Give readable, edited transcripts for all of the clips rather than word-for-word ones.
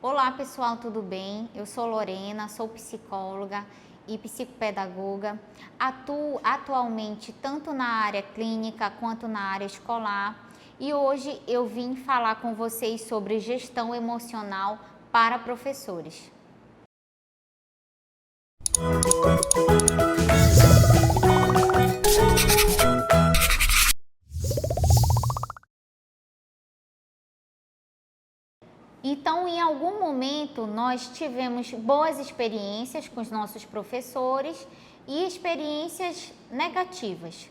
Olá pessoal, tudo bem? Eu sou Lorena, sou psicóloga e psicopedagoga. Atuo atualmente tanto na área clínica quanto na área escolar e hoje eu vim falar com vocês sobre gestão emocional para professores. Então, em algum momento, nós tivemos boas experiências com os nossos professores e experiências negativas.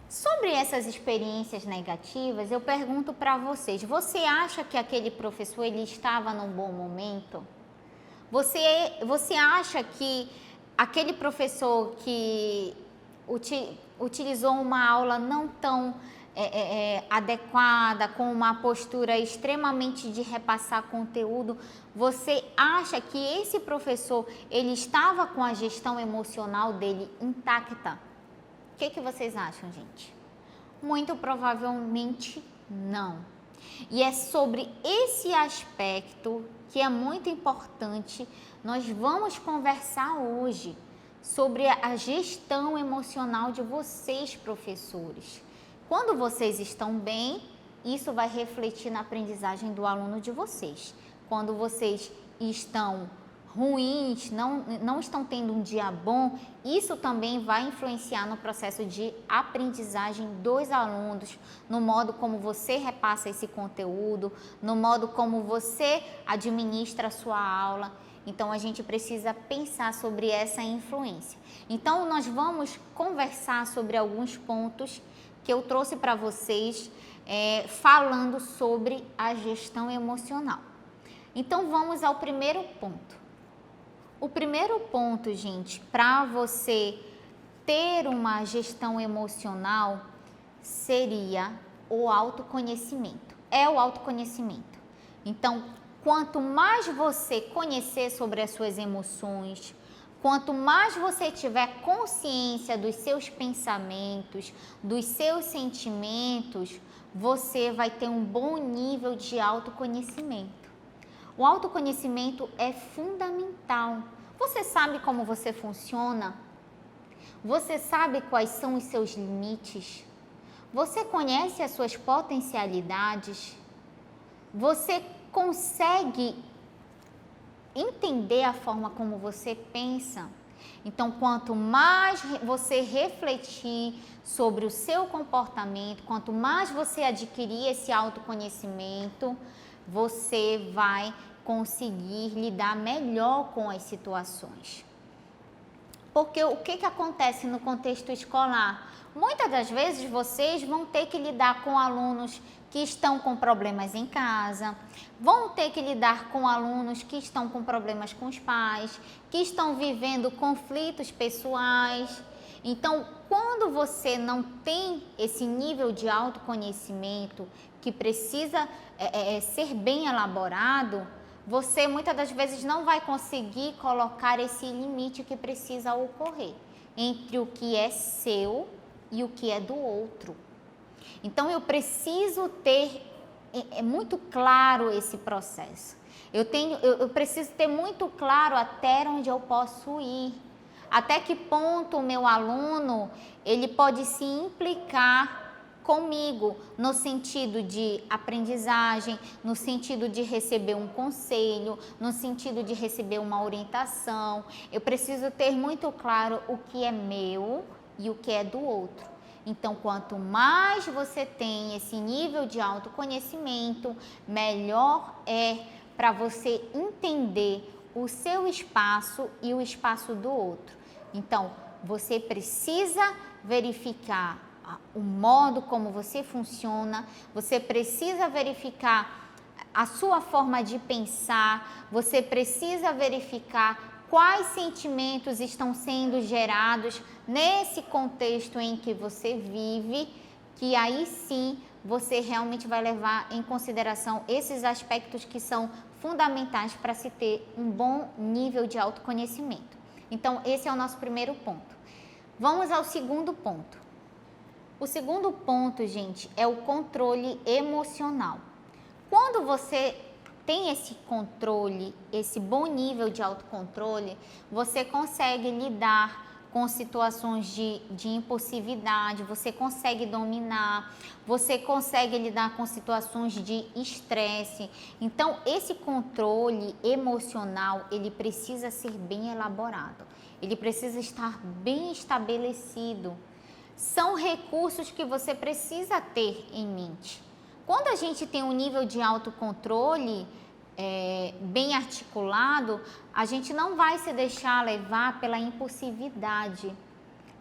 Sobre essas experiências negativas, eu pergunto para vocês, você acha que aquele professor ele estava num bom momento? Você acha que aquele professor que utilizou uma aula não tão adequada, com uma postura extremamente de repassar conteúdo, você acha que esse professor ele estava com a gestão emocional dele intacta? O que vocês acham, gente? Muito provavelmente não. E é sobre esse aspecto que é muito importante, nós vamos conversar hoje sobre a gestão emocional de vocês, professores. Quando vocês estão bem, isso vai refletir na aprendizagem do aluno de vocês. Quando vocês estão ruins, não estão tendo um dia bom, isso também vai influenciar no processo de aprendizagem dos alunos, no modo como você repassa esse conteúdo, no modo como você administra a sua aula. Então, a gente precisa pensar sobre essa influência. Então, nós vamos conversar sobre alguns pontos que eu trouxe para vocês, falando sobre a gestão emocional. Então, vamos ao primeiro ponto. O primeiro ponto, gente, para você ter uma gestão emocional seria o autoconhecimento. É o autoconhecimento. Então, quanto mais você conhecer sobre as suas emoções, quanto mais você tiver consciência dos seus pensamentos, dos seus sentimentos, você vai ter um bom nível de autoconhecimento. O autoconhecimento é fundamental. Você sabe como você funciona? Você sabe quais são os seus limites? Você conhece as suas potencialidades? Você consegue entender a forma como você pensa? Então, quanto mais você refletir sobre o seu comportamento, quanto mais você adquirir esse autoconhecimento, você vai conseguir lidar melhor com as situações. Porque o que acontece no contexto escolar? Muitas das vezes vocês vão ter que lidar com alunos que estão com problemas em casa, vão ter que lidar com alunos que estão com problemas com os pais, que estão vivendo conflitos pessoais. Então, quando você não tem esse nível de autoconhecimento que precisa ser bem elaborado, você muitas das vezes não vai conseguir colocar esse limite que precisa ocorrer entre o que é seu e o que é do outro. Então, eu preciso ter muito claro esse processo. Eu preciso ter muito claro até onde eu posso ir. Até que ponto o meu aluno ele pode se implicar comigo no sentido de aprendizagem, no sentido de receber um conselho, no sentido de receber uma orientação. Eu preciso ter muito claro o que é meu e o que é do outro. Então, quanto mais você tem esse nível de autoconhecimento, melhor é para você entender o seu espaço e o espaço do outro. Então, você precisa verificar o modo como você funciona, você precisa verificar a sua forma de pensar, você precisa verificar quais sentimentos estão sendo gerados nesse contexto em que você vive, que aí sim você realmente vai levar em consideração esses aspectos que são fundamentais para se ter um bom nível de autoconhecimento. Então, esse é o nosso primeiro ponto. Vamos ao segundo ponto. O segundo ponto, gente, é o controle emocional. Quando você tem esse controle, esse bom nível de autocontrole, você consegue lidar com situações de impulsividade, você consegue dominar, você consegue lidar com situações de estresse. Então, esse controle emocional, ele precisa ser bem elaborado, ele precisa estar bem estabelecido. São recursos que você precisa ter em mente. Quando a gente tem um nível de autocontrole bem articulado, a gente não vai se deixar levar pela impulsividade,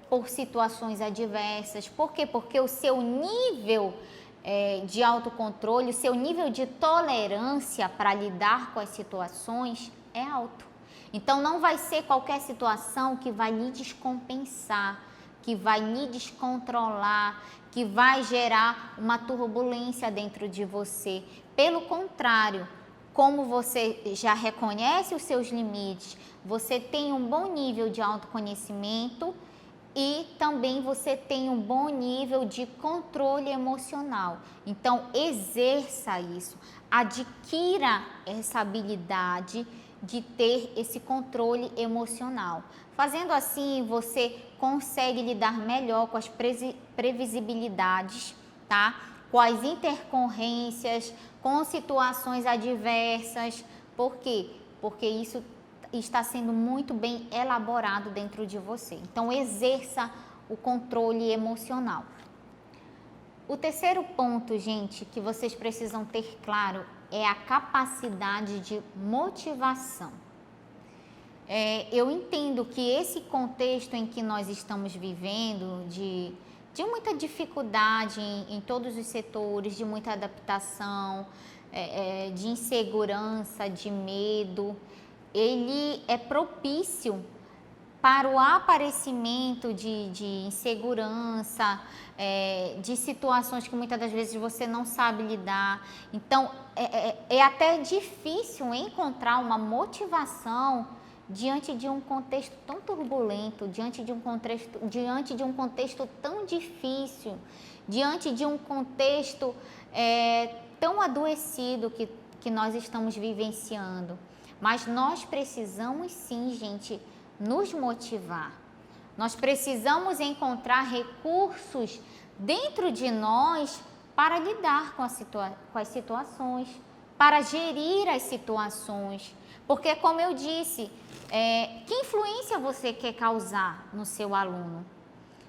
por situações adversas. Por quê? Porque o seu nível de autocontrole, o seu nível de tolerância para lidar com as situações é alto. Então, não vai ser qualquer situação que vai lhe descompensar, que vai lhe descontrolar, que vai gerar uma turbulência dentro de você. Pelo contrário, como você já reconhece os seus limites, você tem um bom nível de autoconhecimento e também você tem um bom nível de controle emocional. Então, exerça isso, adquira essa habilidade de ter esse controle emocional. Fazendo assim, você consegue lidar melhor com as previsibilidades, tá? Com as intercorrências, com situações adversas. Por quê? Porque isso está sendo muito bem elaborado dentro de você. Então, exerça o controle emocional. O terceiro ponto, gente, que vocês precisam ter claro é a capacidade de motivação. Eu entendo que esse contexto em que nós estamos vivendo, de muita dificuldade em todos os setores, de muita adaptação, de insegurança, de medo, ele é propício para o aparecimento de insegurança, de situações que muitas das vezes você não sabe lidar. Então, é até difícil encontrar uma motivação diante de um contexto tão turbulento, diante de um contexto tão difícil, diante de um contexto tão adoecido que nós estamos vivenciando. Mas nós precisamos sim, gente, nos motivar. Nós precisamos encontrar recursos dentro de nós para lidar com as situações, para gerir as situações. Porque, como eu disse, que influência você quer causar no seu aluno?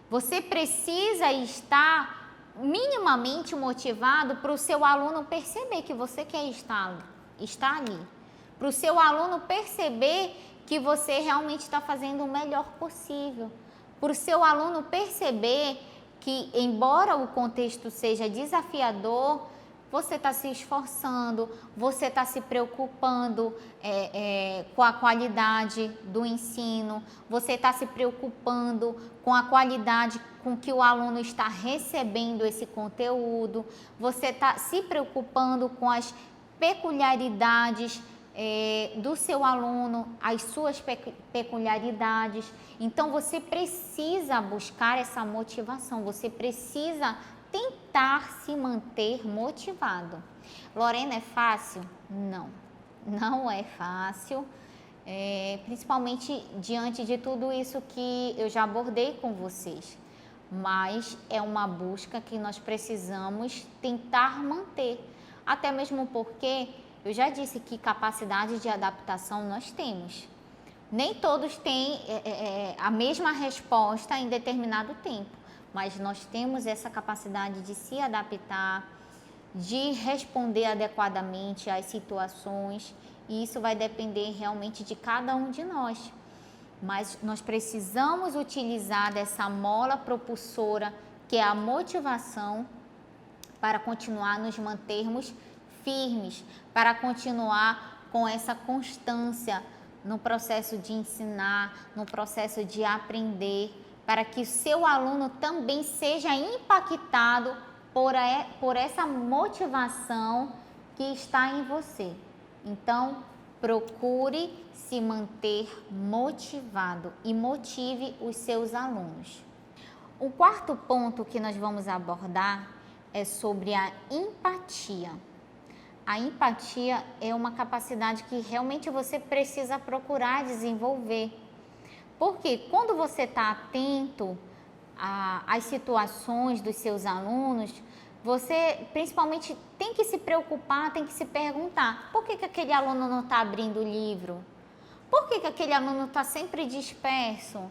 Você precisa estar minimamente motivado para o seu aluno perceber que você quer estar ali. Para o seu aluno perceber que você realmente está fazendo o melhor possível. Para o seu aluno perceber que, embora o contexto seja desafiador, você está se esforçando, você está se preocupando com a qualidade do ensino, você está se preocupando com a qualidade com que o aluno está recebendo esse conteúdo, você está se preocupando com as peculiaridades do seu aluno, as suas peculiaridades. Então, você precisa buscar essa motivação, você precisa tentar se manter motivado. Lorena, é fácil? Não, não é fácil, principalmente diante de tudo isso que eu já abordei com vocês. Mas é uma busca que nós precisamos tentar manter, até mesmo porque eu já disse que capacidade de adaptação nós temos. Nem todos têm a mesma resposta em determinado tempo, mas nós temos essa capacidade de se adaptar, de responder adequadamente às situações, e isso vai depender realmente de cada um de nós. Mas nós precisamos utilizar dessa mola propulsora, que é a motivação, para continuar nos mantermos firmes, para continuar com essa constância no processo de ensinar, no processo de aprender, para que o seu aluno também seja impactado por essa motivação que está em você. Então, procure se manter motivado e motive os seus alunos. O quarto ponto que nós vamos abordar é sobre a empatia. a empatia é uma capacidade que realmente você precisa procurar desenvolver. Porque quando você está atento às situações dos seus alunos, você principalmente tem que se preocupar, tem que se perguntar: por que aquele aluno não está abrindo o livro? Por que aquele aluno está sempre disperso?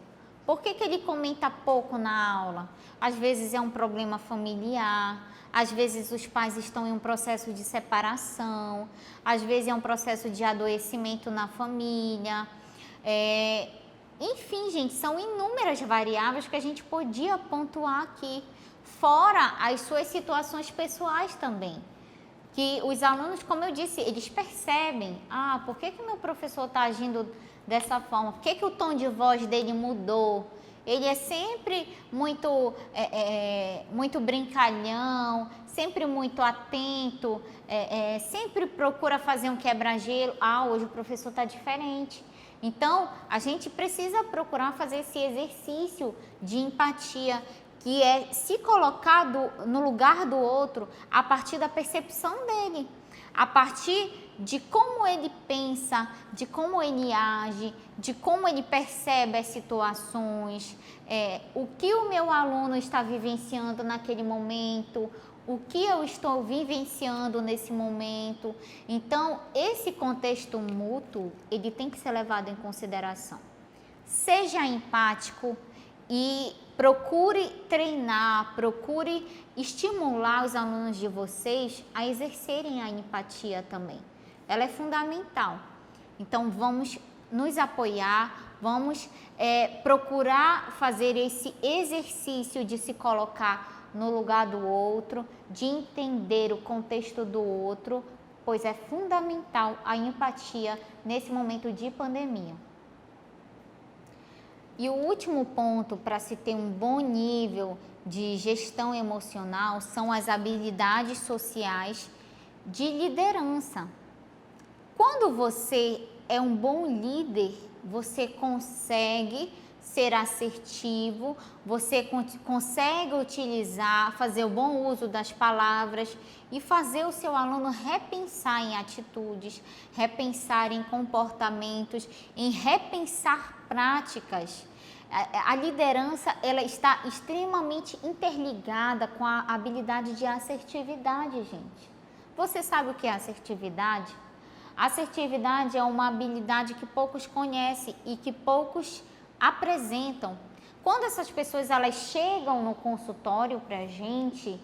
Por que ele comenta pouco na aula? Às vezes é um problema familiar, às vezes os pais estão em um processo de separação, às vezes é um processo de adoecimento na família. Enfim, gente, são inúmeras variáveis que a gente podia pontuar aqui, fora as suas situações pessoais também. Que os alunos, como eu disse, eles percebem: por que meu professor está agindo dessa forma? Por que o tom de voz dele mudou? Ele é sempre muito, muito brincalhão, sempre muito atento, sempre procura fazer um quebra-gelo. Hoje o professor está diferente. Então, a gente precisa procurar fazer esse exercício de empatia, que é se colocar no lugar do outro a partir da percepção dele, a partir de como ele pensa, de como ele age, de como ele percebe as situações, o que o meu aluno está vivenciando naquele momento, o que eu estou vivenciando nesse momento. Então, esse contexto mútuo, ele tem que ser levado em consideração. Seja empático e procure treinar, procure estimular os alunos de vocês a exercerem a empatia também. Ela é fundamental. Então, vamos nos apoiar, vamos procurar fazer esse exercício de se colocar no lugar do outro, de entender o contexto do outro, pois é fundamental a empatia nesse momento de pandemia. E o último ponto para se ter um bom nível de gestão emocional são as habilidades sociais de liderança. Quando você é um bom líder, você consegue ser assertivo, você consegue utilizar, fazer o bom uso das palavras e fazer o seu aluno repensar em atitudes, repensar em comportamentos, em repensar práticas. A liderança, ela está extremamente interligada com a habilidade de assertividade, gente. Você sabe o que é assertividade? Assertividade é uma habilidade que poucos conhecem e que poucos apresentam. Quando essas pessoas elas chegam no consultório para a gente,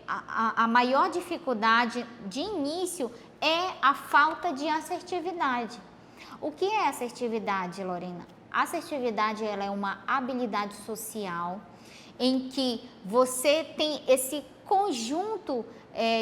a maior dificuldade de início é a falta de assertividade. O que é assertividade, Lorena? Assertividade ela é uma habilidade social em que você tem esse conjunto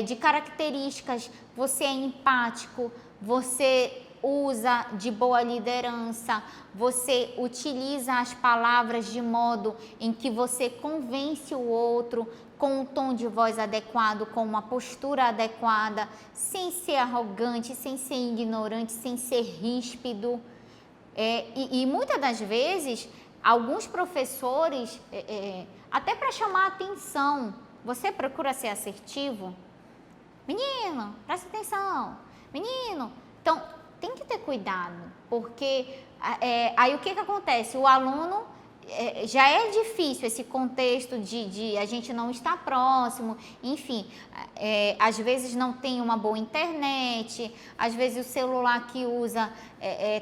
de características. Você é empático, você usa de boa liderança, você utiliza as palavras de modo em que você convence o outro com um tom de voz adequado, com uma postura adequada, sem ser arrogante, sem ser ignorante, sem ser ríspido. E muitas das vezes, alguns professores, até para chamar a atenção, você procura ser assertivo? Menino, presta atenção. Menino, então tem que ter cuidado, porque aí o que acontece? O aluno, já é difícil esse contexto de a gente não estar próximo, enfim, às vezes não tem uma boa internet, às vezes o celular que usa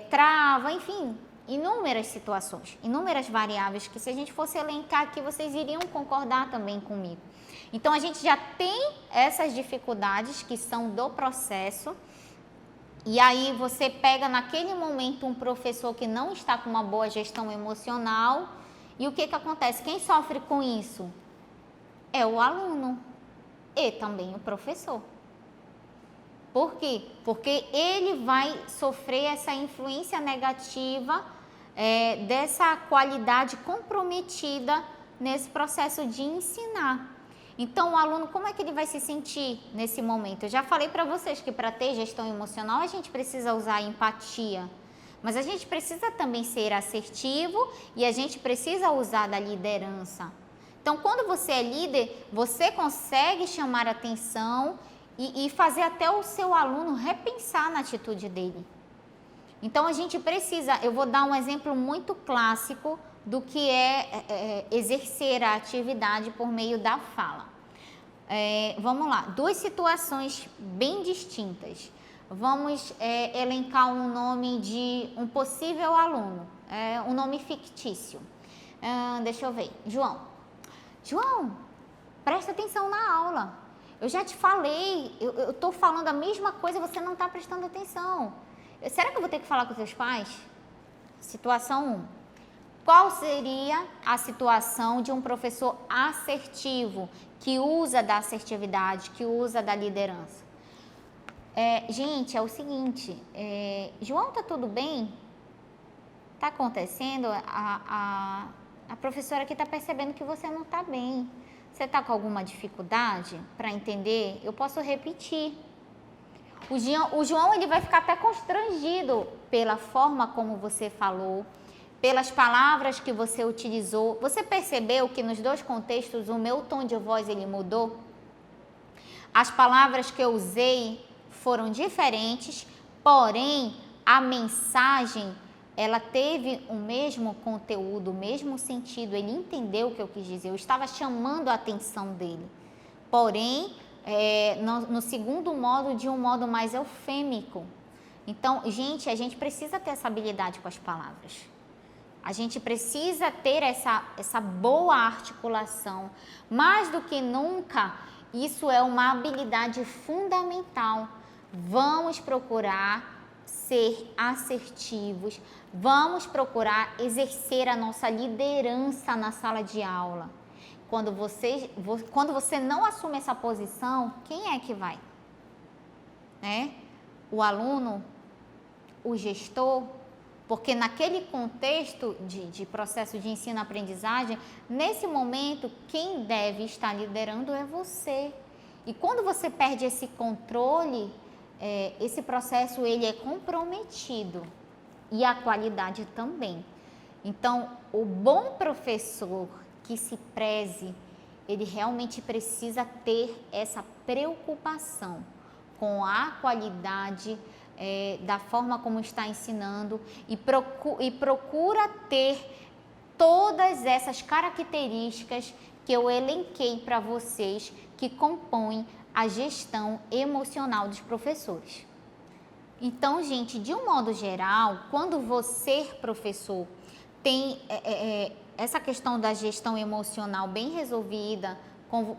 trava, enfim, inúmeras situações, inúmeras variáveis que se a gente fosse elencar aqui, vocês iriam concordar também comigo. Então, a gente já tem essas dificuldades que são do processo. E aí você pega naquele momento um professor que não está com uma boa gestão emocional e o que acontece? Quem sofre com isso? É o aluno e também o professor. Por quê? Porque ele vai sofrer essa influência negativa dessa qualidade comprometida nesse processo de ensinar. Então, o aluno, como é que ele vai se sentir nesse momento? Eu já falei para vocês que para ter gestão emocional, a gente precisa usar a empatia, mas a gente precisa também ser assertivo e a gente precisa usar da liderança. Então, quando você é líder, você consegue chamar atenção e fazer até o seu aluno repensar na atitude dele. Então, a gente precisa, eu vou dar um exemplo muito clássico do que é exercer a atividade por meio da fala. Vamos lá, duas situações bem distintas. Vamos elencar um nome de um possível aluno, um nome fictício. Deixa eu ver, João. João, presta atenção na aula. Eu já te falei, eu estou falando a mesma coisa, você não está prestando atenção. Será que eu vou ter que falar com seus pais? Situação 1. Qual seria a situação de um professor assertivo, que usa da assertividade, que usa da liderança? Gente, é o seguinte, João, tá tudo bem? Tá acontecendo? A professora aqui tá percebendo que você não tá bem. Você tá com alguma dificuldade para entender? Eu posso repetir. O João ele vai ficar até constrangido pela forma como você falou, pelas palavras que você utilizou. Você percebeu que nos dois contextos o meu tom de voz ele mudou? As palavras que eu usei foram diferentes, porém a mensagem ela teve o mesmo conteúdo, o mesmo sentido. Ele entendeu o que eu quis dizer. Eu estava chamando a atenção dele. Porém, no segundo modo, de um modo mais eufêmico. Então, gente, a gente precisa ter essa habilidade com as palavras. A gente precisa ter essa boa articulação. Mais do que nunca, isso é uma habilidade fundamental. Vamos procurar ser assertivos, vamos procurar exercer a nossa liderança na sala de aula. Quando você não assume essa posição, quem é que vai? O aluno? O gestor? Porque naquele contexto de processo de ensino-aprendizagem, nesse momento, quem deve estar liderando é você. E quando você perde esse controle, esse processo ele é comprometido e a qualidade também. Então, o bom professor que se preze, ele realmente precisa ter essa preocupação com a qualidade da forma como está ensinando e procura ter todas essas características que eu elenquei para vocês que compõem a gestão emocional dos professores. Então, gente, de um modo geral, quando você, professor, tem essa questão da gestão emocional bem resolvida,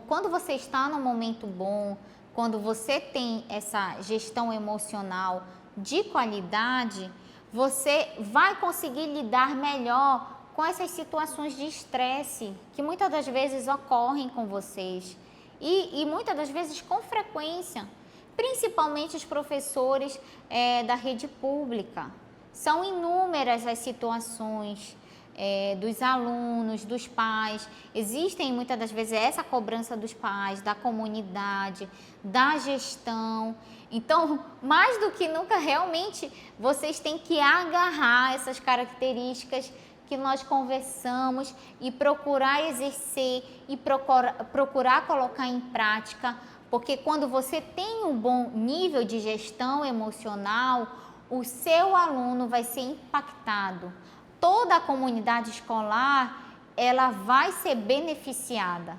quando você está num momento bom, quando você tem essa gestão emocional de qualidade, você vai conseguir lidar melhor com essas situações de estresse que muitas das vezes ocorrem com vocês e muitas das vezes com frequência, principalmente os professores da rede pública. São inúmeras as situações dos alunos, dos pais. Existem muitas das vezes essa cobrança dos pais, da comunidade, da gestão. Então, mais do que nunca, realmente, vocês têm que agarrar essas características que nós conversamos e procurar exercer e procurar colocar em prática, porque quando você tem um bom nível de gestão emocional, o seu aluno vai ser impactado. Toda a comunidade escolar, ela vai ser beneficiada,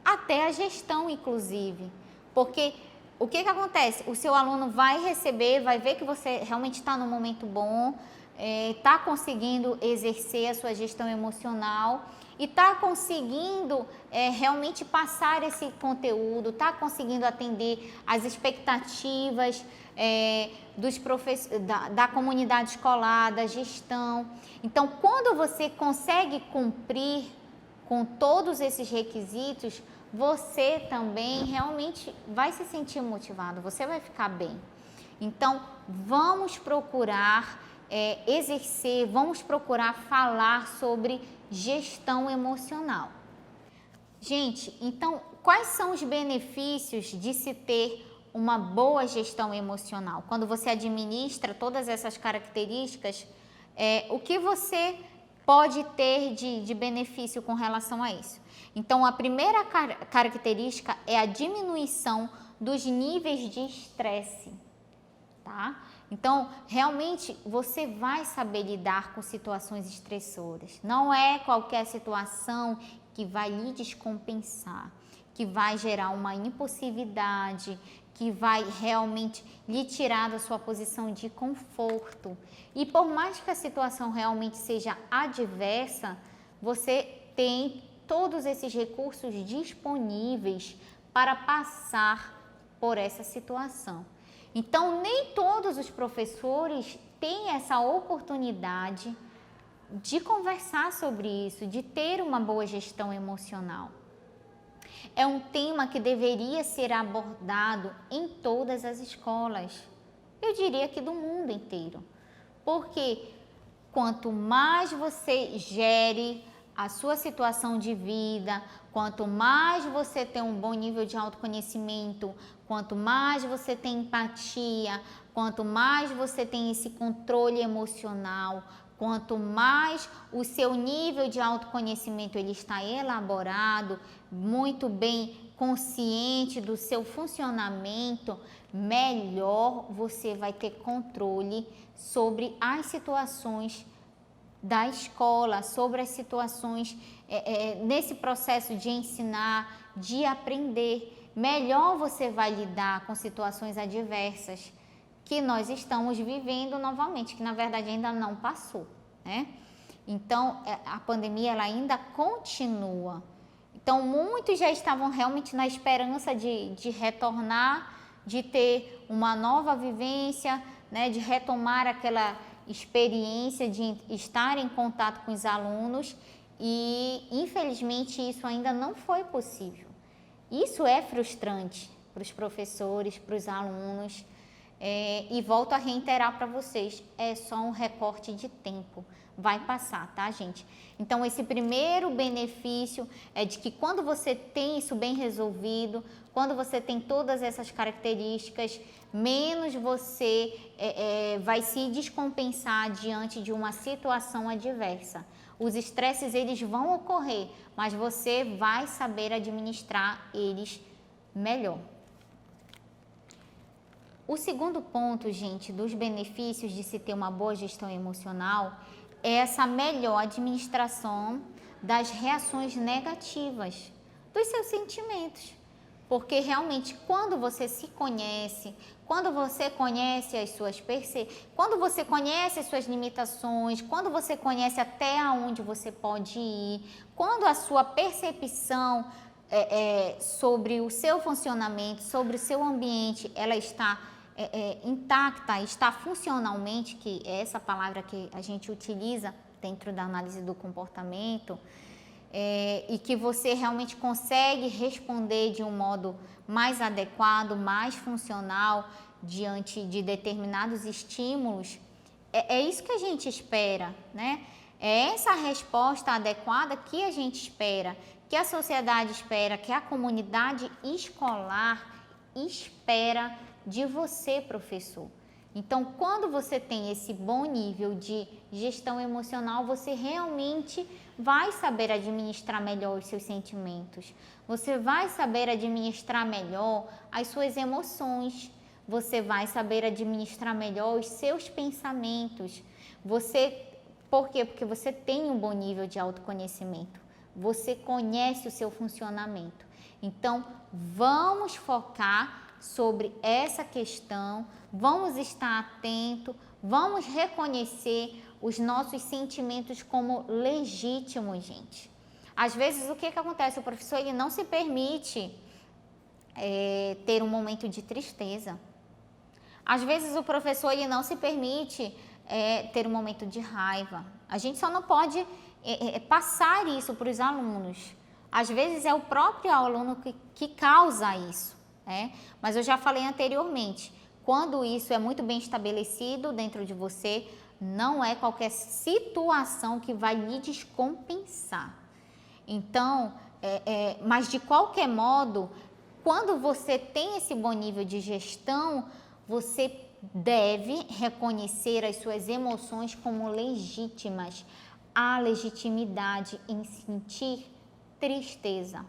até a gestão, inclusive, porque o que acontece? O seu aluno vai receber, vai ver que você realmente está num momento bom, está conseguindo exercer a sua gestão emocional e está conseguindo realmente passar esse conteúdo, está conseguindo atender as expectativas da comunidade escolar, da gestão. Então, quando você consegue cumprir com todos esses requisitos, você também realmente vai se sentir motivado, você vai ficar bem. Então, vamos procurar exercer, vamos procurar falar sobre gestão emocional. Gente, então, quais são os benefícios de se ter uma boa gestão emocional? Quando você administra todas essas características, o que você pode ter de benefício com relação a isso? Então, a primeira característica é a diminuição dos níveis de estresse, tá? Então, realmente, você vai saber lidar com situações estressoras. Não é qualquer situação que vai lhe descompensar, que vai gerar uma impulsividade, que vai realmente lhe tirar da sua posição de conforto. E por mais que a situação realmente seja adversa, você tem todos esses recursos disponíveis para passar por essa situação. Então, nem todos os professores têm essa oportunidade de conversar sobre isso, de ter uma boa gestão emocional. É um tema que deveria ser abordado em todas as escolas, eu diria que do mundo inteiro, porque quanto mais você gere a sua situação de vida, quanto mais você tem um bom nível de autoconhecimento, quanto mais você tem empatia, quanto mais você tem esse controle emocional, quanto mais o seu nível de autoconhecimento ele está elaborado, muito bem consciente do seu funcionamento, melhor você vai ter controle sobre as situações da escola, sobre as situações nesse processo de ensinar, de aprender. Melhor você vai lidar com situações adversas que nós estamos vivendo novamente, que na verdade ainda não passou, né? Então, a pandemia ela ainda continua. Então, muitos já estavam realmente na esperança de retornar, de ter uma nova vivência, né? De retomar aquela experiência de estar em contato com os alunos e, infelizmente, isso ainda não foi possível. Isso é frustrante para os professores, para os alunos. E volto a reiterar para vocês, é só um recorte de tempo, vai passar, tá, gente? Então, esse primeiro benefício é de que quando você tem isso bem resolvido, quando você tem todas essas características, menos você vai se descompensar diante de uma situação adversa. Os estresses, eles vão ocorrer, mas você vai saber administrar eles melhor. O segundo ponto, gente, dos benefícios de se ter uma boa gestão emocional é essa melhor administração das reações negativas, dos seus sentimentos. Porque realmente quando você se conhece, quando você conhece as suas quando você conhece as suas limitações, quando você conhece até onde você pode ir, quando a sua percepção sobre o seu funcionamento, sobre o seu ambiente, ela está intacta, está funcionalmente, que é essa palavra que a gente utiliza dentro da análise do comportamento, e que você realmente consegue responder de um modo mais adequado, mais funcional diante de determinados estímulos, é isso que a gente espera, né? É essa resposta adequada que a gente espera, que a sociedade espera, que a comunidade escolar espera de você, professor. Então, quando você tem esse bom nível de gestão emocional, você realmente vai saber administrar melhor os seus sentimentos. Você vai saber administrar melhor as suas emoções. Você vai saber administrar melhor os seus pensamentos. Por quê? Porque você tem um bom nível de autoconhecimento. Você conhece o seu funcionamento. Então, vamos focar sobre essa questão, vamos estar atento, vamos reconhecer os nossos sentimentos como legítimos, gente. Às vezes, o que acontece? O professor ele não se permite ter um momento de tristeza. Às vezes, o professor ele não se permite ter um momento de raiva. A gente só não pode passar isso para os alunos. Às vezes, é o próprio aluno que causa isso. Mas eu já falei anteriormente, quando isso é muito bem estabelecido dentro de você, não é qualquer situação que vai lhe descompensar. Então, mas de qualquer modo, quando você tem esse bom nível de gestão, você deve reconhecer as suas emoções como legítimas. Há legitimidade em sentir tristeza.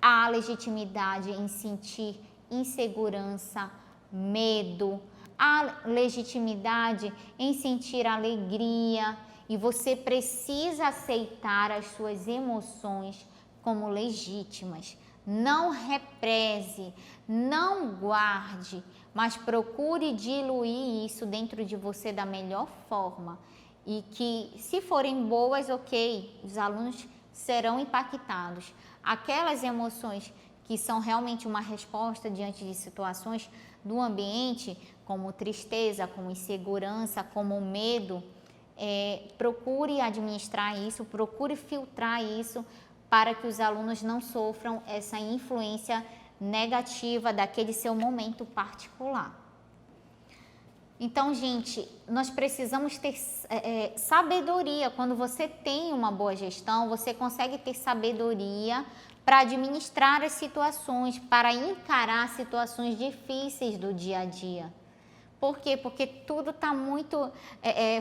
Há legitimidade em sentir insegurança, medo, a legitimidade em sentir alegria, e você precisa aceitar as suas emoções como legítimas. Não represe, não guarde, mas procure diluir isso dentro de você da melhor forma. E que, se forem boas, ok, os alunos serão impactados. Aquelas emoções que são realmente uma resposta diante de situações do ambiente, como tristeza, como insegurança, como medo, procure administrar isso, procure filtrar isso para que os alunos não sofram essa influência negativa daquele seu momento particular. Então, gente, nós precisamos ter sabedoria. Quando você tem uma boa gestão, você consegue ter sabedoria para administrar as situações, para encarar situações difíceis do dia a dia. Por quê? Porque tudo está muito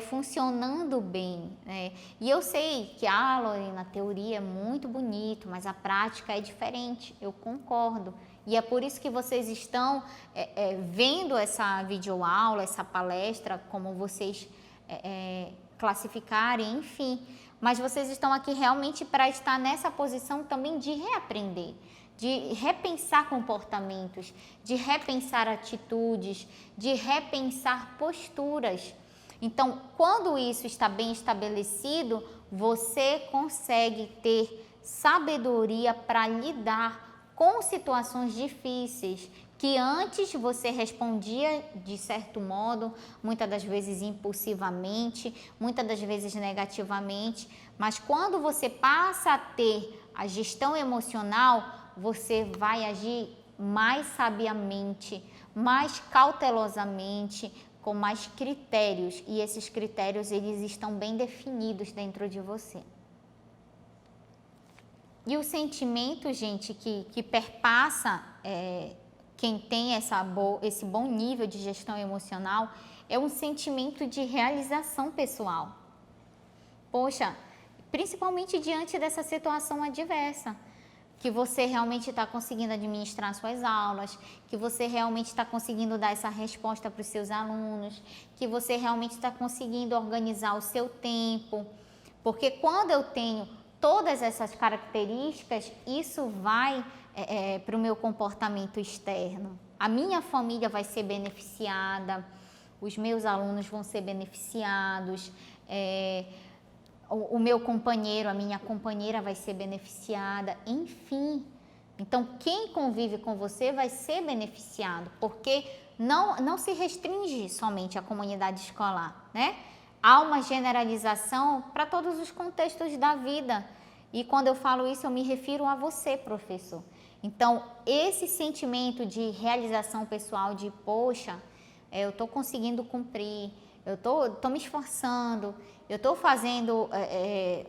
funcionando bem, né? E eu sei que, Lorena, a teoria é muito bonito, mas a prática é diferente, eu concordo. E é por isso que vocês estão vendo essa videoaula, essa palestra, como vocês classificarem, enfim. Mas vocês estão aqui realmente para estar nessa posição também de reaprender, de repensar comportamentos, de repensar atitudes, de repensar posturas. Então, quando isso está bem estabelecido, você consegue ter sabedoria para lidar com situações difíceis, que antes você respondia de certo modo, muitas das vezes impulsivamente, muitas das vezes negativamente, mas quando você passa a ter a gestão emocional, você vai agir mais sabiamente, mais cautelosamente, com mais critérios, e esses critérios eles estão bem definidos dentro de você. E o sentimento, gente, que perpassa quem tem esse bom nível de gestão emocional é um sentimento de realização pessoal. Poxa, principalmente diante dessa situação adversa, que você realmente está conseguindo administrar suas aulas, que você realmente está conseguindo dar essa resposta para os seus alunos, que você realmente está conseguindo organizar o seu tempo, porque quando eu tenho todas essas características, isso vai para o meu comportamento externo. A minha família vai ser beneficiada, os meus alunos vão ser beneficiados, o meu companheiro, a minha companheira vai ser beneficiada, enfim. Então, quem convive com você vai ser beneficiado, porque não se restringe somente à comunidade escolar, né? Há uma generalização para todos os contextos da vida. E quando eu falo isso, eu me refiro a você, professor. Então, esse sentimento de realização pessoal, de poxa, eu estou conseguindo cumprir, eu estou me esforçando, eu estou fazendo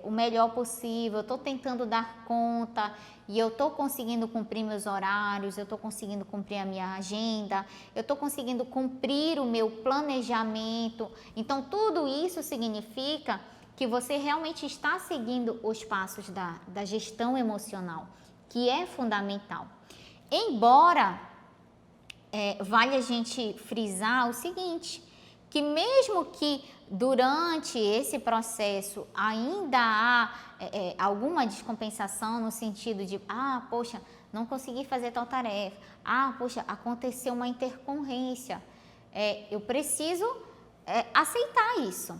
o melhor possível, eu estou tentando dar conta e eu estou conseguindo cumprir meus horários, eu estou conseguindo cumprir a minha agenda, eu estou conseguindo cumprir o meu planejamento. Então, tudo isso significa que você realmente está seguindo os passos da gestão emocional, que é fundamental. Embora vale a gente frisar o seguinte, que mesmo que durante esse processo ainda há alguma descompensação no sentido de, poxa, não consegui fazer tal tarefa, poxa, aconteceu uma intercorrência, eu preciso aceitar isso.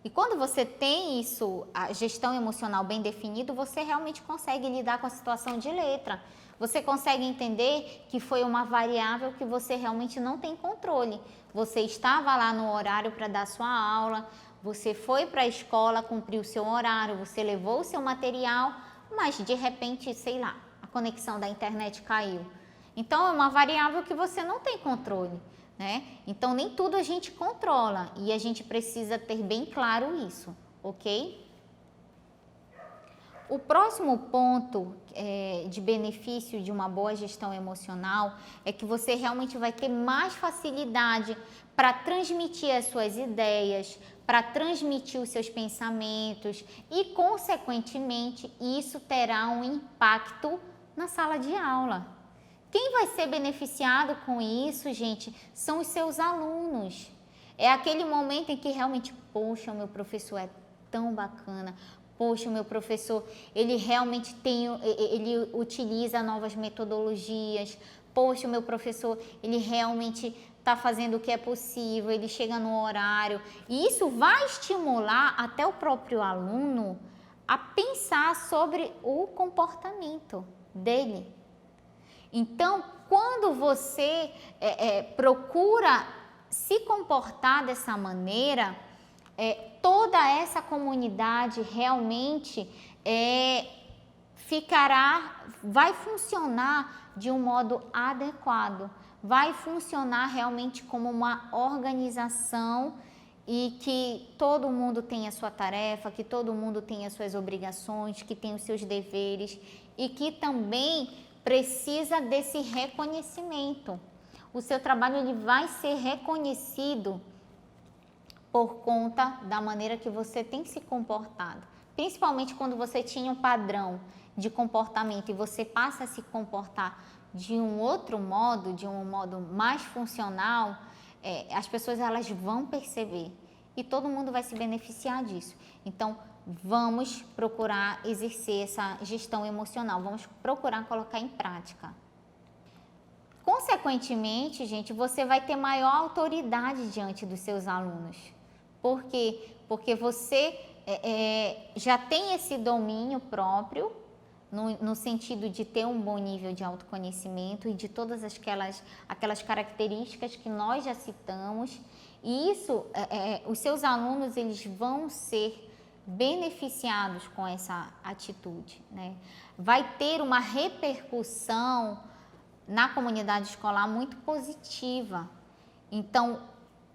E quando você tem isso, a gestão emocional bem definida, você realmente consegue lidar com a situação de letra. Você consegue entender que foi uma variável que você realmente não tem controle. Você estava lá no horário para dar sua aula, você foi para a escola, cumpriu o seu horário, você levou o seu material, mas de repente, sei lá, a conexão da internet caiu. Então, é uma variável que você não tem controle, né? Então, nem tudo a gente controla e a gente precisa ter bem claro isso, ok? O próximo ponto de benefício de uma boa gestão emocional é que você realmente vai ter mais facilidade para transmitir as suas ideias, para transmitir os seus pensamentos e, consequentemente, isso terá um impacto na sala de aula. Quem vai ser beneficiado com isso, gente, são os seus alunos. É aquele momento em que realmente, poxa, o meu professor é tão bacana, poxa, o meu professor, ele realmente ele utiliza novas metodologias, poxa, o meu professor, ele realmente está fazendo o que é possível, ele chega no horário. E isso vai estimular até o próprio aluno a pensar sobre o comportamento dele. Então, quando você procura se comportar dessa maneira, toda essa comunidade realmente vai funcionar de um modo adequado, vai funcionar realmente como uma organização e que todo mundo tem a sua tarefa, que todo mundo tem as suas obrigações, que tem os seus deveres e que também precisa desse reconhecimento. O seu trabalho ele vai ser reconhecido por conta da maneira que você tem se comportado. Principalmente quando você tinha um padrão de comportamento e você passa a se comportar de um outro modo, de um modo mais funcional, as pessoas elas vão perceber e todo mundo vai se beneficiar disso. Então, vamos procurar exercer essa gestão emocional, vamos procurar colocar em prática. Consequentemente, gente, você vai ter maior autoridade diante dos seus alunos. Por quê? Porque você já tem esse domínio próprio, no sentido de ter um bom nível de autoconhecimento e de todas aquelas características que nós já citamos. E isso, os seus alunos, eles vão ser beneficiados com essa atitude, né? Vai ter uma repercussão na comunidade escolar muito positiva. Então,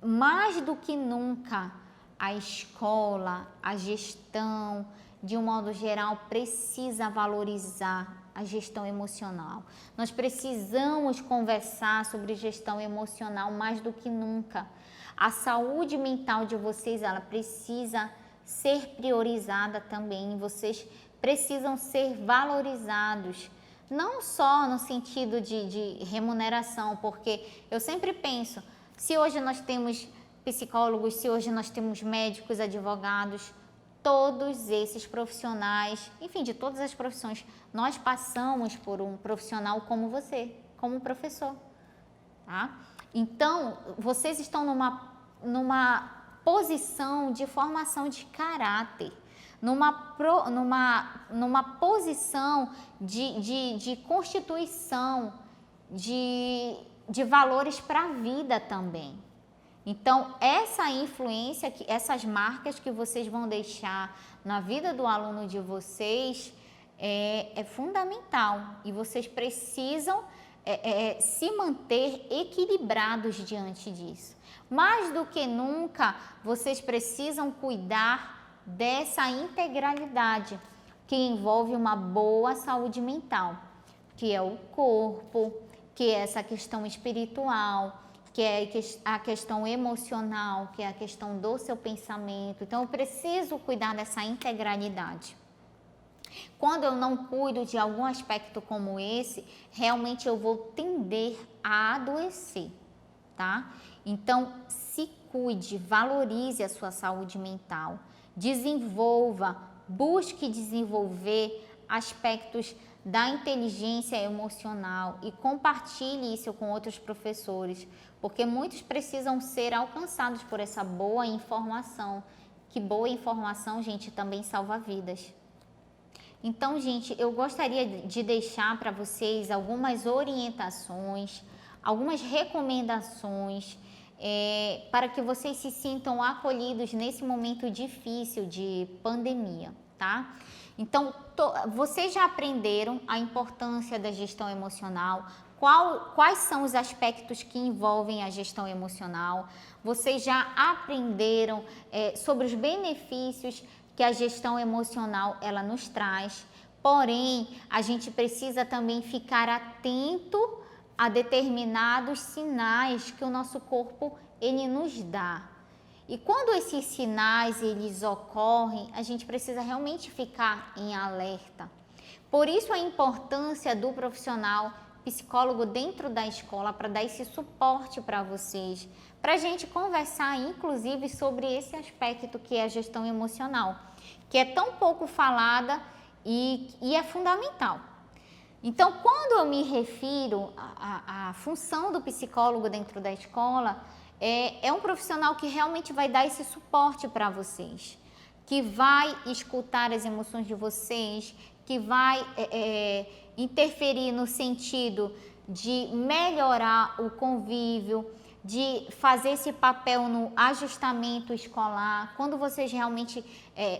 mais do que nunca, a escola, a gestão, de um modo geral, precisa valorizar a gestão emocional. Nós precisamos conversar sobre gestão emocional mais do que nunca. A saúde mental de vocês, ela precisa ser priorizada também. Vocês precisam ser valorizados. Não só no sentido de remuneração, porque eu sempre penso, se hoje nós temos psicólogos, se hoje nós temos médicos, advogados, todos esses profissionais, enfim, de todas as profissões, nós passamos por um profissional como você, como professor, tá? Então, vocês estão numa posição de formação de caráter, numa posição de constituição de valores para a vida também. Então, essa influência, essas marcas que vocês vão deixar na vida do aluno de vocês é fundamental e vocês precisam se manter equilibrados diante disso. Mais do que nunca, vocês precisam cuidar dessa integralidade que envolve uma boa saúde mental, que é o corpo, que é essa questão espiritual, que é a questão emocional, que é a questão do seu pensamento. Então, eu preciso cuidar dessa integralidade. Quando eu não cuido de algum aspecto como esse, realmente eu vou tender a adoecer, tá? Então, se cuide, valorize a sua saúde mental, desenvolva, busque desenvolver aspectos da inteligência emocional e compartilhe isso com outros professores, porque muitos precisam ser alcançados por essa boa informação, que boa informação, gente, também salva vidas. Então, gente, eu gostaria de deixar para vocês algumas orientações, algumas recomendações para que vocês se sintam acolhidos nesse momento difícil de pandemia, tá? Então, vocês já aprenderam a importância da gestão emocional, quais são os aspectos que envolvem a gestão emocional, vocês já aprenderam sobre os benefícios que a gestão emocional ela nos traz, porém, a gente precisa também ficar atento a determinados sinais que o nosso corpo ele nos dá. E quando esses sinais eles ocorrem, a gente precisa realmente ficar em alerta. Por isso a importância do profissional psicólogo dentro da escola para dar esse suporte para vocês, para a gente conversar, inclusive, sobre esse aspecto que é a gestão emocional, que é tão pouco falada e é fundamental. Então, quando eu me refiro à função do psicólogo dentro da escola, é um profissional que realmente vai dar esse suporte para vocês, que vai escutar as emoções de vocês, que vai interferir no sentido de melhorar o convívio, de fazer esse papel no ajustamento escolar. Quando vocês realmente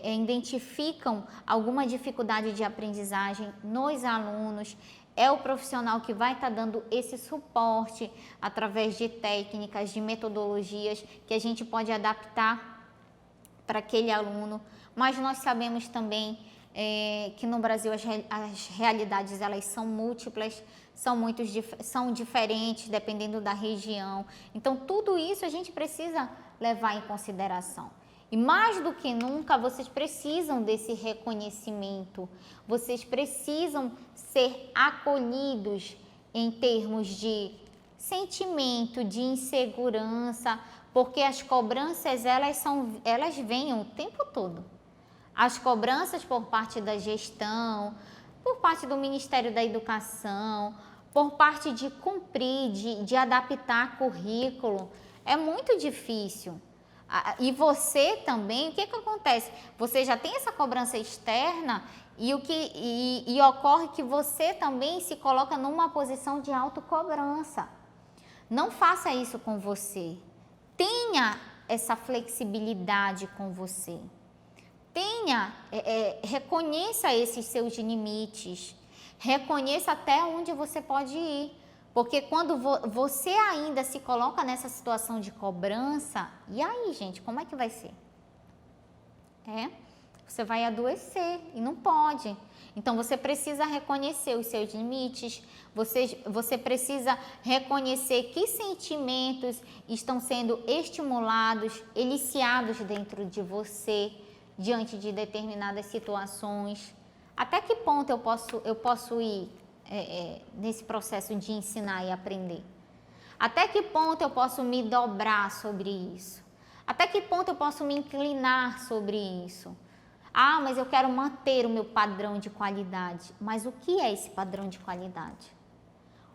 identificam alguma dificuldade de aprendizagem nos alunos, é o profissional que vai estar dando esse suporte através de técnicas, de metodologias que a gente pode adaptar para aquele aluno. Mas nós sabemos também que no Brasil as realidades elas são múltiplas, são diferentes dependendo da região. Então tudo isso a gente precisa levar em consideração. E mais do que nunca vocês precisam desse reconhecimento, vocês precisam ser acolhidos em termos de sentimento, de insegurança, porque as cobranças elas vêm o tempo todo. As cobranças por parte da gestão, por parte do Ministério da Educação, por parte de cumprir, de adaptar currículo, é muito difícil. E você também, o que acontece? Você já tem essa cobrança externa e ocorre que você também se coloca numa posição de autocobrança. Não faça isso com você. Tenha essa flexibilidade com você. Reconheça esses seus limites, reconheça até onde você pode ir, porque quando você ainda se coloca nessa situação de cobrança, e aí, gente, como é que vai ser? Você vai adoecer e não pode. Então, você precisa reconhecer os seus limites, você precisa reconhecer que sentimentos estão sendo estimulados, eliciados dentro de você, diante de determinadas situações. Até que ponto eu posso ir nesse processo de ensinar e aprender? Até que ponto eu posso me dobrar sobre isso? Até que ponto eu posso me inclinar sobre isso? Ah, mas eu quero manter o meu padrão de qualidade. Mas o que é esse padrão de qualidade?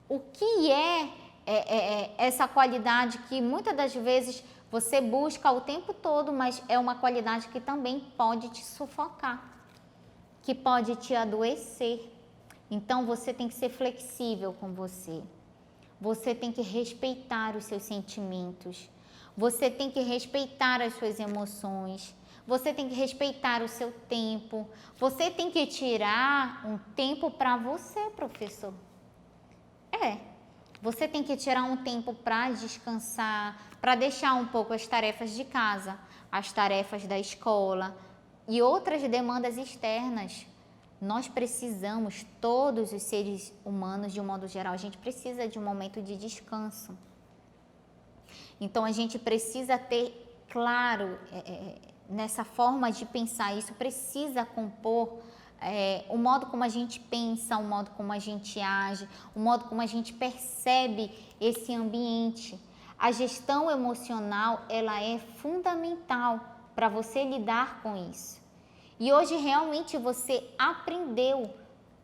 O que é essa qualidade que muitas das vezes você busca o tempo todo, mas é uma qualidade que também pode te sufocar, que pode te adoecer. Então, você tem que ser flexível com você. Você tem que respeitar os seus sentimentos. Você tem que respeitar as suas emoções. Você tem que respeitar o seu tempo. Você tem que tirar um tempo para você, professor. Você tem que tirar um tempo para descansar, para deixar um pouco as tarefas de casa, as tarefas da escola e outras demandas externas. Nós precisamos, todos os seres humanos, de um modo geral, a gente precisa de um momento de descanso. Então, a gente precisa ter claro, nessa forma de pensar isso, precisa compor o modo como a gente pensa, o modo como a gente age, o modo como a gente percebe esse ambiente. A gestão emocional, ela é fundamental para você lidar com isso. E hoje realmente você aprendeu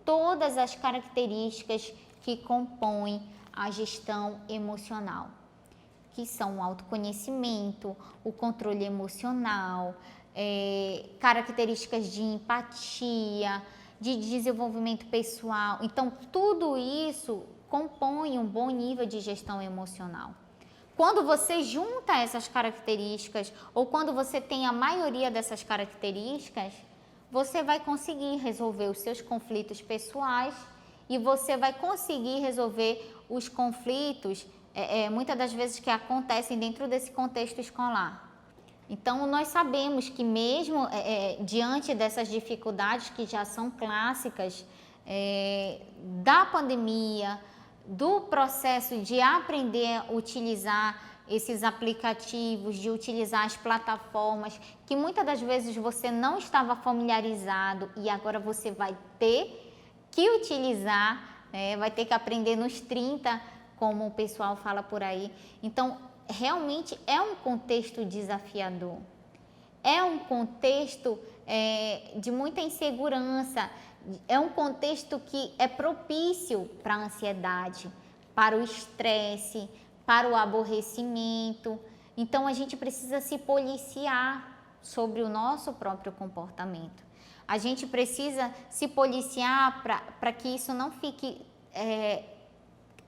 todas as características que compõem a gestão emocional, que são o autoconhecimento, o controle emocional, características de empatia, de desenvolvimento pessoal. Então, tudo isso compõe um bom nível de gestão emocional. Quando você junta essas características, ou quando você tem a maioria dessas características, você vai conseguir resolver os seus conflitos pessoais e você vai conseguir resolver os conflitos, muitas das vezes, que acontecem dentro desse contexto escolar. Então, nós sabemos que mesmo diante dessas dificuldades que já são clássicas, da pandemia, do processo de aprender a utilizar esses aplicativos, de utilizar as plataformas, que muitas das vezes você não estava familiarizado e agora você vai ter que utilizar, vai ter que aprender nos 30, como o pessoal fala por aí. Então, realmente é um contexto desafiador. É um contexto de muita insegurança, é um contexto que é propício para a ansiedade, para o estresse, para o aborrecimento. Então, a gente precisa se policiar sobre o nosso próprio comportamento. A gente precisa se policiar para que isso não fique,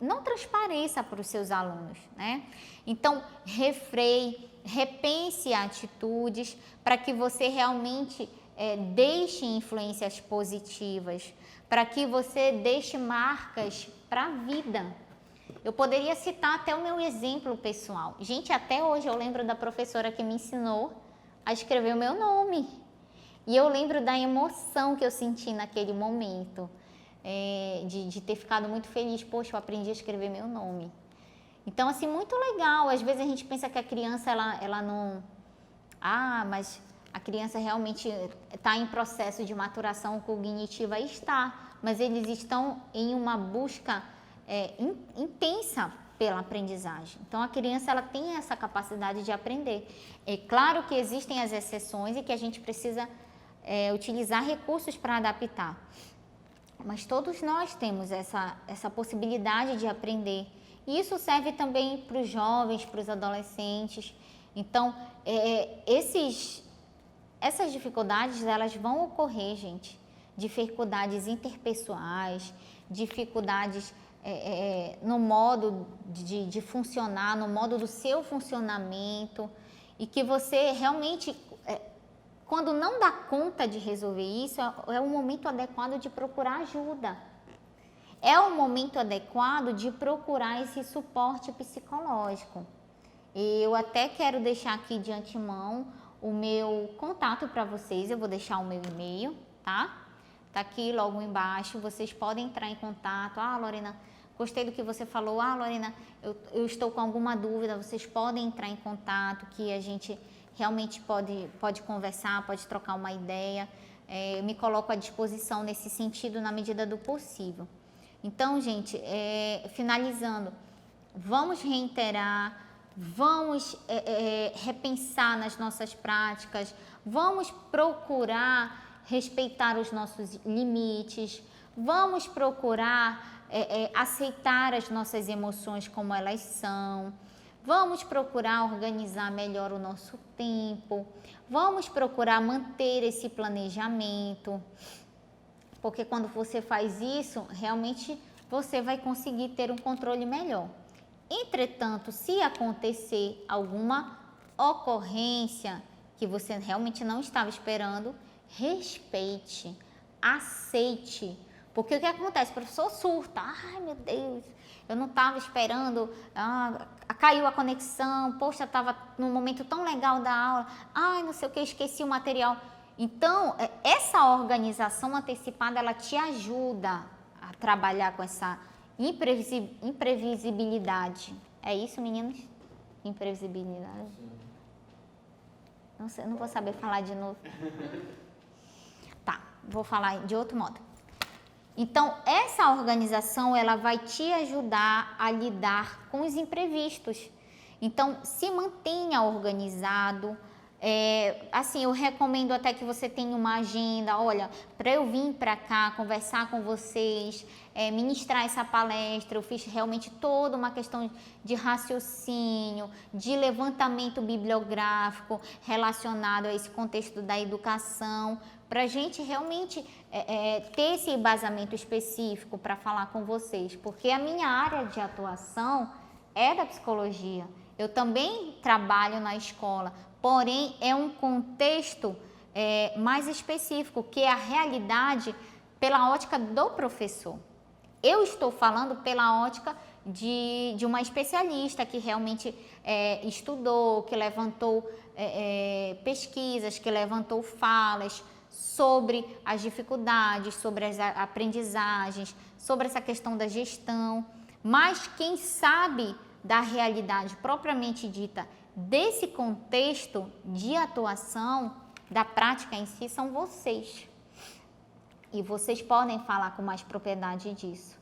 não transpareça para os seus alunos, né? Então, refreie, repense atitudes para que você realmente deixe influências positivas, para que você deixe marcas para a vida. Eu poderia citar até o meu exemplo pessoal. Gente, até hoje eu lembro da professora que me ensinou a escrever o meu nome. E eu lembro da emoção que eu senti naquele momento, de ter ficado muito feliz. Poxa, eu aprendi a escrever meu nome. Então, assim, muito legal. Às vezes a gente pensa que a criança, ela não... mas a criança realmente está em processo de maturação cognitiva. Está, mas eles estão em uma busca intensa pela aprendizagem. Então, a criança, ela tem essa capacidade de aprender. É claro que existem as exceções e que a gente precisa utilizar recursos para adaptar. Mas todos nós temos essa possibilidade de aprender. E isso serve também para os jovens, para os adolescentes. Então, essas dificuldades, elas vão ocorrer, gente. Dificuldades interpessoais, dificuldades no modo de funcionar, no modo do seu funcionamento. E que você realmente, quando não dá conta de resolver isso, é o momento adequado de procurar ajuda. É o momento adequado de procurar esse suporte psicológico. Eu até quero deixar aqui de antemão o meu contato para vocês. Eu vou deixar o meu e-mail, tá? Tá aqui logo embaixo. Vocês podem entrar em contato. Lorena, gostei do que você falou. Lorena, eu estou com alguma dúvida. Vocês podem entrar em contato, que a gente realmente pode conversar, pode trocar uma ideia. Eu me coloco à disposição nesse sentido, na medida do possível. Então, gente, finalizando, vamos reiterar, vamos repensar nas nossas práticas, vamos procurar respeitar os nossos limites, vamos procurar aceitar as nossas emoções como elas são, vamos procurar organizar melhor o nosso tempo, vamos procurar manter esse planejamento. Porque quando você faz isso, realmente você vai conseguir ter um controle melhor. Entretanto, se acontecer alguma ocorrência que você realmente não estava esperando, respeite, aceite. Porque o que acontece? O professor surta. Ai, meu Deus, eu não estava esperando, caiu a conexão, poxa, estava num momento tão legal da aula, ai, não sei o que, esqueci o material. Então, essa organização antecipada, ela te ajuda a trabalhar com essa imprevisibilidade. É isso, meninos? Imprevisibilidade? Não sei, não vou saber falar de novo. Tá, vou falar de outro modo. Então, essa organização, ela vai te ajudar a lidar com os imprevistos. Então, se mantenha organizado. Assim, eu recomendo até que você tenha uma agenda. Olha, para eu vir para cá conversar com vocês, ministrar essa palestra, eu fiz realmente toda uma questão de raciocínio, de levantamento bibliográfico relacionado a esse contexto da educação, para a gente realmente ter esse embasamento específico para falar com vocês, porque a minha área de atuação é da psicologia. Eu também trabalho na escola, porém é um contexto mais específico, que é a realidade pela ótica do professor. Eu estou falando pela ótica de uma especialista que realmente estudou, que levantou pesquisas, que levantou falas sobre as dificuldades, sobre as aprendizagens, sobre essa questão da gestão. Mas quem sabe da realidade propriamente dita desse contexto de atuação, da prática em si, são vocês. E vocês podem falar com mais propriedade disso.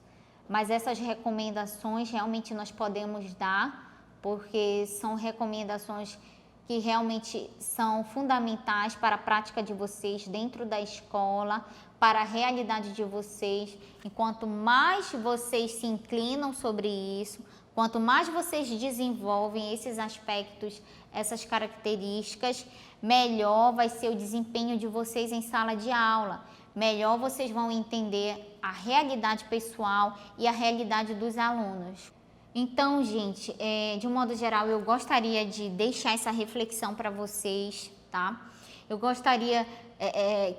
mas essas recomendações realmente nós podemos dar, porque são recomendações que realmente são fundamentais para a prática de vocês dentro da escola, para a realidade de vocês. E quanto mais vocês se inclinam sobre isso, quanto mais vocês desenvolvem esses aspectos, essas características, melhor vai ser o desempenho de vocês em sala de aula. Melhor vocês vão entender a realidade pessoal e a realidade dos alunos. Então, gente, de um modo geral, eu gostaria de deixar essa reflexão para vocês, tá? Eu gostaria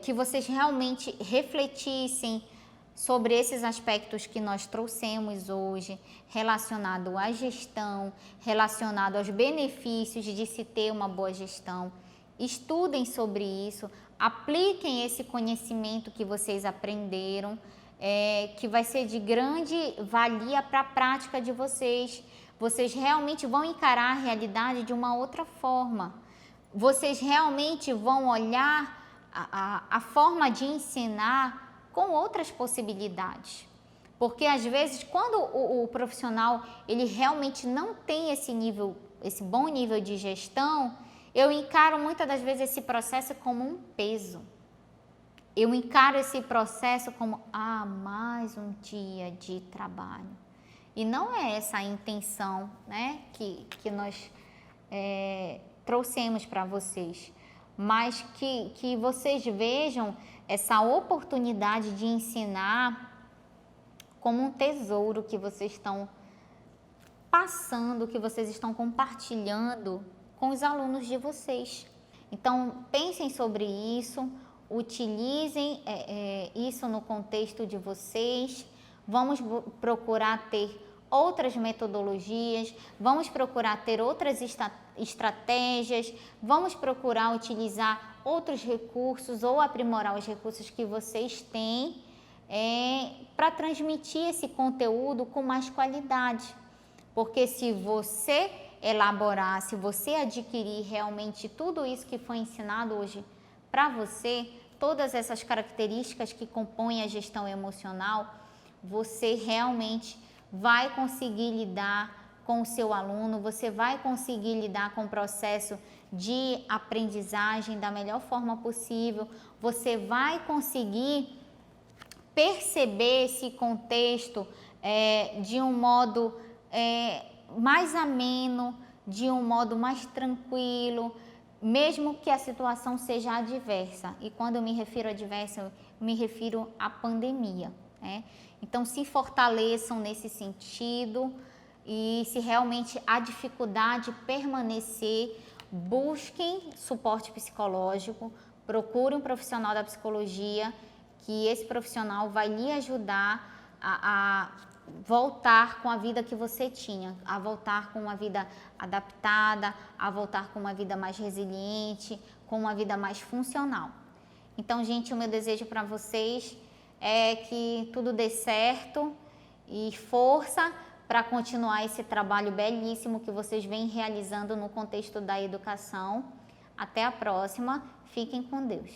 que vocês realmente refletissem sobre esses aspectos que nós trouxemos hoje, relacionado à gestão, relacionado aos benefícios de se ter uma boa gestão. Estudem sobre isso, apliquem esse conhecimento que vocês aprenderam, que vai ser de grande valia para a prática de vocês. Vocês realmente vão encarar a realidade de uma outra forma. Vocês realmente vão olhar a forma de ensinar com outras possibilidades. Porque às vezes quando o profissional ele realmente não tem esse bom nível de gestão, eu encaro muitas das vezes esse processo como um peso. Eu encaro esse processo como, mais um dia de trabalho. E não é essa a intenção, né, que nós trouxemos para vocês. Mas que vocês vejam essa oportunidade de ensinar como um tesouro que vocês estão passando, que vocês estão compartilhando com os alunos de vocês. Então, pensem sobre isso, utilizem isso no contexto de vocês. Vamos procurar ter outras metodologias, vamos procurar ter outras estratégias, vamos procurar utilizar outros recursos ou aprimorar os recursos que vocês têm para transmitir esse conteúdo com mais qualidade. Porque se você elaborar, se você adquirir realmente tudo isso que foi ensinado hoje para você, todas essas características que compõem a gestão emocional, você realmente vai conseguir lidar com o seu aluno, você vai conseguir lidar com o processo de aprendizagem da melhor forma possível, você vai conseguir perceber esse contexto de um modo mais ameno, de um modo mais tranquilo, mesmo que a situação seja adversa. E quando eu me refiro a adversa, eu me refiro à pandemia, né? Então, se fortaleçam nesse sentido e se realmente há dificuldade permanecer, busquem suporte psicológico, procure um profissional da psicologia, que esse profissional vai lhe ajudar a voltar com a vida que você tinha, a voltar com uma vida adaptada, a voltar com uma vida mais resiliente, com uma vida mais funcional. Então, gente, o meu desejo para vocês é que tudo dê certo e força para continuar esse trabalho belíssimo que vocês vêm realizando no contexto da educação. Até a próxima, fiquem com Deus.